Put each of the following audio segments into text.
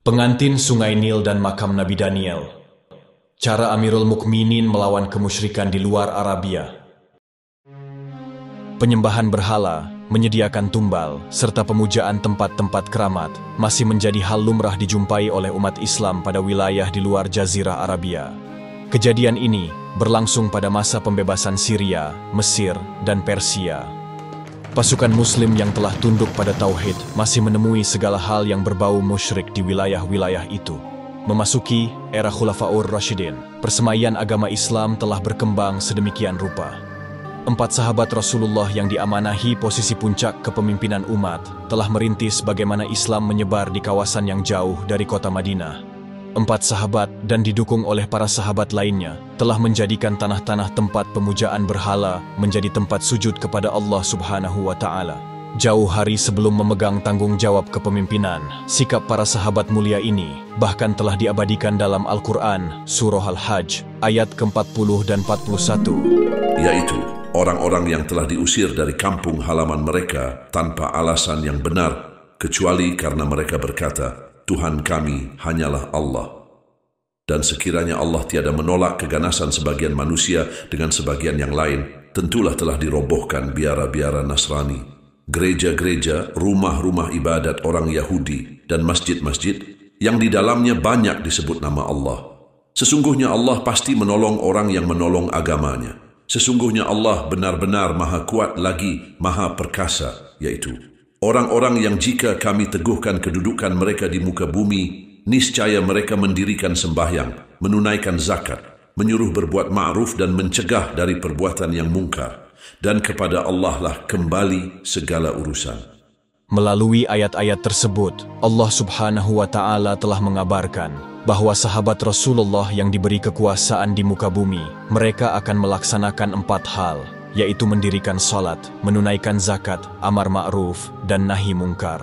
Pengantin Sungai Nil dan makam Nabi Daniel. Cara Amirul Mukminin melawan kemusyrikan di luar Arabia. Penyembahan berhala, menyediakan tumbal, serta pemujaan tempat-tempat keramat masih menjadi hal lumrah dijumpai oleh umat Islam pada wilayah di luar Jazirah Arabia. Kejadian ini berlangsung pada masa pembebasan Syria, Mesir, dan Persia. Pasukan Muslim yang telah tunduk pada tauhid masih menemui segala hal yang berbau musyrik di wilayah-wilayah itu. Memasuki era Khulafaur Rasyidin, persemaian agama Islam telah berkembang sedemikian rupa. 4 sahabat Rasulullah yang diamanahi posisi puncak kepemimpinan umat telah merintis bagaimana Islam menyebar di kawasan yang jauh dari kota Madinah. 4 sahabat dan didukung oleh para sahabat lainnya telah menjadikan tanah-tanah tempat pemujaan berhala menjadi tempat sujud kepada Allah Subhanahu wa Ta'ala. Jauh hari sebelum memegang tanggung jawab kepemimpinan, sikap para sahabat mulia ini bahkan telah diabadikan dalam Al-Quran, Surah Al-Hajj, ayat ke-40 dan 41. Yaitu orang-orang yang telah diusir dari kampung halaman mereka tanpa alasan yang benar, kecuali karena mereka berkata, Tuhan kami hanyalah Allah. Dan sekiranya Allah tiada menolak keganasan sebagian manusia dengan sebagian yang lain, tentulah telah dirobohkan biara-biara Nasrani, gereja-gereja, rumah-rumah ibadat orang Yahudi, dan masjid-masjid yang di dalamnya banyak disebut nama Allah. Sesungguhnya Allah pasti menolong orang yang menolong agamanya. Sesungguhnya Allah benar-benar maha kuat lagi maha perkasa, yaitu orang-orang yang jika kami teguhkan kedudukan mereka di muka bumi, niscaya mereka mendirikan sembahyang, menunaikan zakat, menyuruh berbuat ma'ruf dan mencegah dari perbuatan yang mungkar. Dan kepada Allah lah kembali segala urusan. Melalui ayat-ayat tersebut, Allah Subhanahu wa Ta'ala telah mengabarkan bahwa sahabat Rasulullah yang diberi kekuasaan di muka bumi, mereka akan melaksanakan 4 hal, yaitu mendirikan salat, menunaikan zakat, amar ma'ruf, dan nahi mungkar.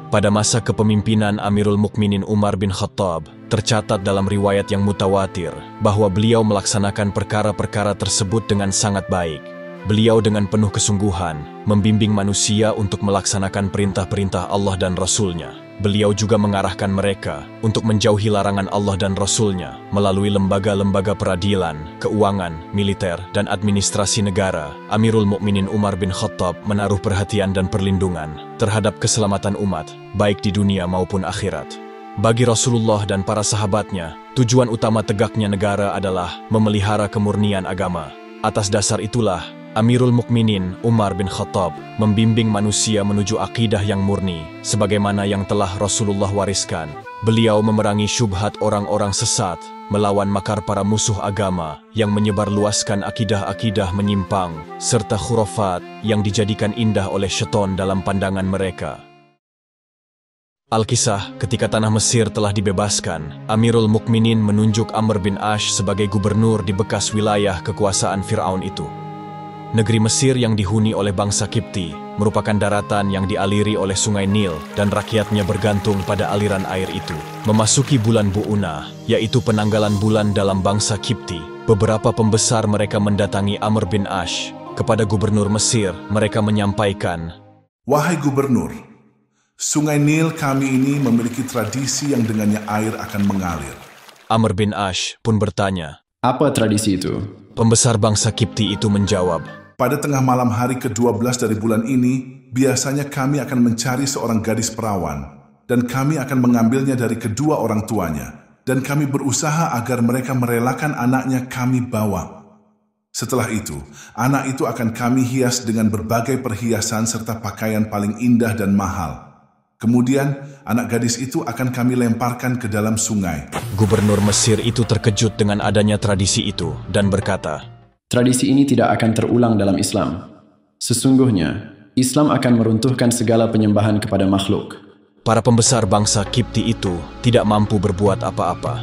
Pada masa kepemimpinan Amirul Mukminin Umar bin Khattab, tercatat dalam riwayat yang mutawatir bahwa beliau melaksanakan perkara-perkara tersebut dengan sangat baik. Beliau dengan penuh kesungguhan membimbing manusia untuk melaksanakan perintah-perintah Allah dan Rasul-Nya. Beliau juga mengarahkan mereka untuk menjauhi larangan Allah dan Rasul-Nya melalui lembaga-lembaga peradilan, keuangan, militer, dan administrasi negara. Amirul Mukminin Umar bin Khattab menaruh perhatian dan perlindungan terhadap keselamatan umat, baik di dunia maupun akhirat. Bagi Rasulullah dan para sahabatnya, tujuan utama tegaknya negara adalah memelihara kemurnian agama. Atas dasar itulah, Amirul Mukminin Umar bin Khattab membimbing manusia menuju akidah yang murni, sebagaimana yang telah Rasulullah wariskan. Beliau memerangi syubhat orang-orang sesat, melawan makar para musuh agama yang menyebarluaskan akidah-akidah menyimpang, serta khurafat yang dijadikan indah oleh syaitan dalam pandangan mereka. Al-Kisah, ketika tanah Mesir telah dibebaskan, Amirul Mukminin menunjuk Amr bin Ash sebagai gubernur di bekas wilayah kekuasaan Fir'aun itu. Negeri Mesir yang dihuni oleh bangsa Kipti merupakan daratan yang dialiri oleh Sungai Nil dan rakyatnya bergantung pada aliran air itu. Memasuki bulan Bu'unah, yaitu penanggalan bulan dalam bangsa Kipti, beberapa pembesar mereka mendatangi Amr bin Ash. Kepada gubernur Mesir, mereka menyampaikan, Wahai gubernur, Sungai Nil kami ini memiliki tradisi yang dengannya air akan mengalir. Amr bin Ash pun bertanya, Apa tradisi itu? Pembesar bangsa Kipti itu menjawab, Pada tengah malam hari ke-12 dari bulan ini, biasanya kami akan mencari seorang gadis perawan, dan kami akan mengambilnya dari kedua orang tuanya, dan kami berusaha agar mereka merelakan anaknya kami bawa. Setelah itu, anak itu akan kami hias dengan berbagai perhiasan serta pakaian paling indah dan mahal. Kemudian, anak gadis itu akan kami lemparkan ke dalam sungai. Gubernur Mesir itu terkejut dengan adanya tradisi itu dan berkata, Tradisi ini tidak akan terulang dalam Islam. Sesungguhnya, Islam akan meruntuhkan segala penyembahan kepada makhluk. Para pembesar bangsa Kipti itu tidak mampu berbuat apa-apa.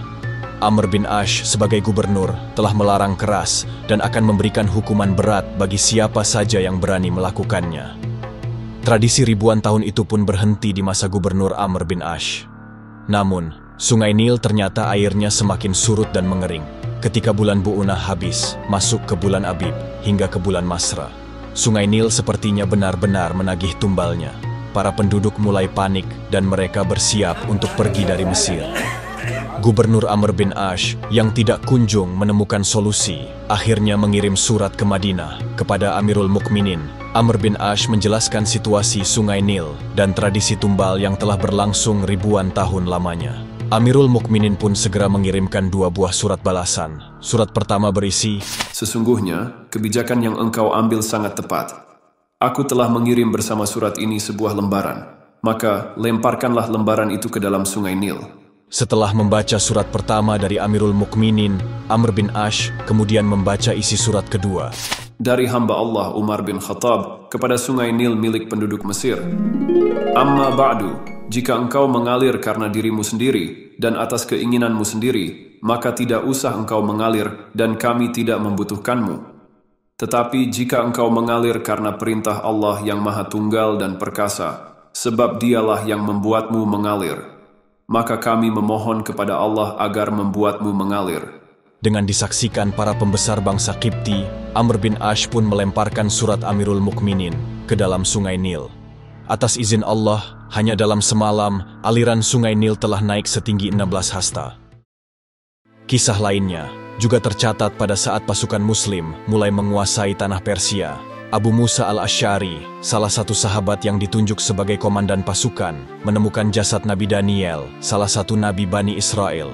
Amr bin Ash sebagai gubernur telah melarang keras dan akan memberikan hukuman berat bagi siapa saja yang berani melakukannya. Tradisi ribuan tahun itu pun berhenti di masa gubernur Amr bin Ash. Namun, Sungai Nil ternyata airnya semakin surut dan mengering. Ketika bulan Bu'unah habis, masuk ke bulan Abib, hingga ke bulan Masra. Sungai Nil sepertinya benar-benar menagih tumbalnya. para penduduk mulai panik dan mereka bersiap untuk pergi dari Mesir. Gubernur Amr bin Ash yang tidak kunjung menemukan solusi, akhirnya mengirim surat ke Madinah kepada Amirul Mukminin. Amr bin Ash menjelaskan situasi Sungai Nil dan tradisi tumbal yang telah berlangsung ribuan tahun lamanya. Amirul Mukminin pun segera mengirimkan 2 buah surat balasan. Surat pertama berisi, Sesungguhnya, kebijakan yang engkau ambil sangat tepat. Aku telah mengirim bersama surat ini sebuah lembaran. Maka, lemparkanlah lembaran itu ke dalam Sungai Nil. Setelah membaca surat pertama dari Amirul Mukminin, Amr bin Ash kemudian membaca isi surat kedua. Dari hamba Allah Umar bin Khattab kepada Sungai Nil milik penduduk Mesir. Amma ba'du, jika engkau mengalir karena dirimu sendiri dan atas keinginanmu sendiri, maka tidak usah engkau mengalir dan kami tidak membutuhkanmu. Tetapi jika engkau mengalir karena perintah Allah yang Maha Tunggal dan Perkasa, sebab dialah yang membuatmu mengalir, maka kami memohon kepada Allah agar membuatmu mengalir. Dengan disaksikan para pembesar bangsa Qibti, Amr bin Ash pun melemparkan surat Amirul Mukminin ke dalam Sungai Nil. Atas izin Allah, hanya dalam semalam, aliran Sungai Nil telah naik setinggi 16 hasta. Kisah lainnya juga tercatat pada saat pasukan Muslim mulai menguasai tanah Persia. Abu Musa al-Asy'ari, salah satu sahabat yang ditunjuk sebagai komandan pasukan, menemukan jasad Nabi Daniel, salah satu Nabi Bani Israel.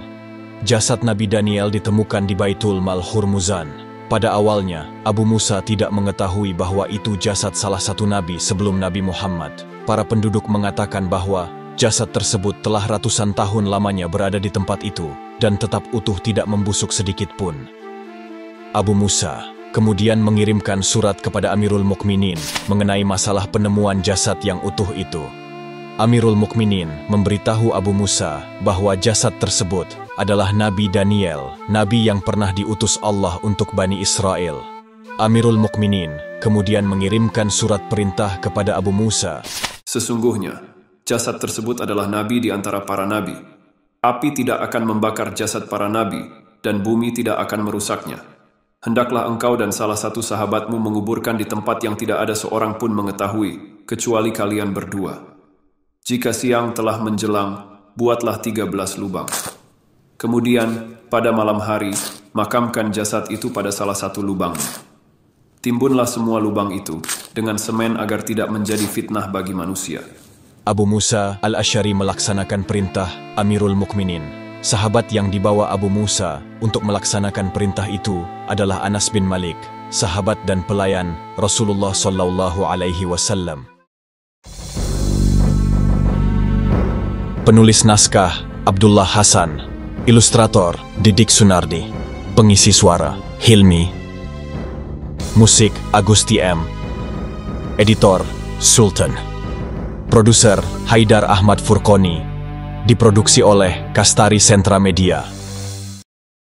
Jasad Nabi Daniel ditemukan di Baitul Mal Hurmuzan. Pada awalnya, Abu Musa tidak mengetahui bahwa itu jasad salah satu Nabi sebelum Nabi Muhammad. Para penduduk mengatakan bahwa jasad tersebut telah ratusan tahun lamanya berada di tempat itu dan tetap utuh, tidak membusuk sedikit pun. Abu Musa kemudian mengirimkan surat kepada Amirul Mukminin mengenai masalah penemuan jasad yang utuh itu. Amirul Mukminin memberitahu Abu Musa bahwa jasad tersebut adalah Nabi Daniel, Nabi yang pernah diutus Allah untuk Bani Israel. Amirul Mukminin kemudian mengirimkan surat perintah kepada Abu Musa. Sesungguhnya, jasad tersebut adalah Nabi di antara para Nabi. Api tidak akan membakar jasad para Nabi, dan bumi tidak akan merusaknya. Hendaklah engkau dan salah satu sahabatmu menguburkan di tempat yang tidak ada seorang pun mengetahui, kecuali kalian berdua. Jika siang telah menjelang, buatlah 13 lubang. Kemudian, pada malam hari, makamkan jasad itu pada salah satu lubang. Timbunlah semua lubang itu dengan semen agar tidak menjadi fitnah bagi manusia. Abu Musa al-Asy'ari melaksanakan perintah Amirul Mukminin. Sahabat yang dibawa Abu Musa untuk melaksanakan perintah itu adalah Anas bin Malik, sahabat dan pelayan Rasulullah Shallallahu Alaihi Wasallam. Penulis naskah Abdullah Hasan, ilustrator Didik Sunardi, pengisi suara Hilmi, musik Agusti M, editor Sultan, produser Haidar Ahmad Furqoni, diproduksi oleh Kastari Sentra Media.